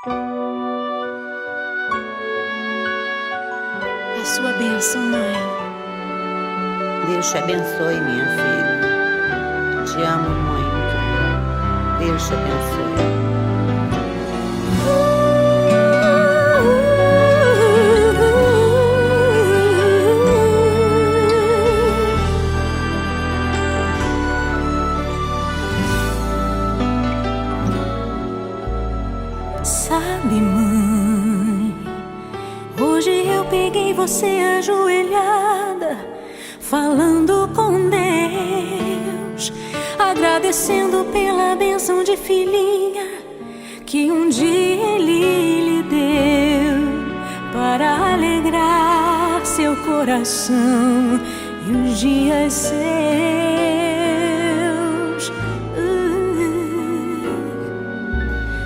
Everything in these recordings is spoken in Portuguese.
A sua bênção, mãe. Deus te abençoe, minha filha. Te amo muito. Deus te abençoe. Sabe, mãe, hoje eu peguei você ajoelhada, falando com Deus, agradecendo pela bênção de filhinha que um dia Ele lhe deu, para alegrar seu coração e os dias seus.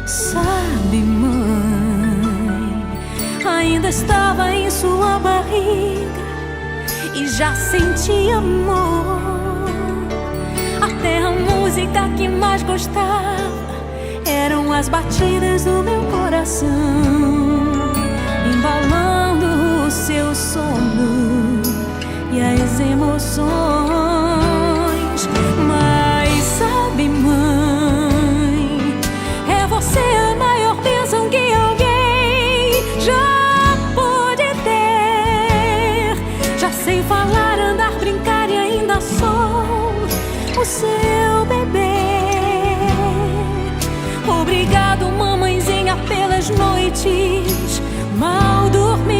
Sabe, mãe, ainda estava em sua barriga e já sentia amor. Até a música que mais gostava eram as batidas do meu coração, embalando o seu sono e as emoções. Mas sabe, mãe, é você a maior bênção que alguém já pôde ter. Já sei falar, andar, brincar e ainda sou o seu bebê. Obrigado, mamãezinha, pelas noites mal dormidas.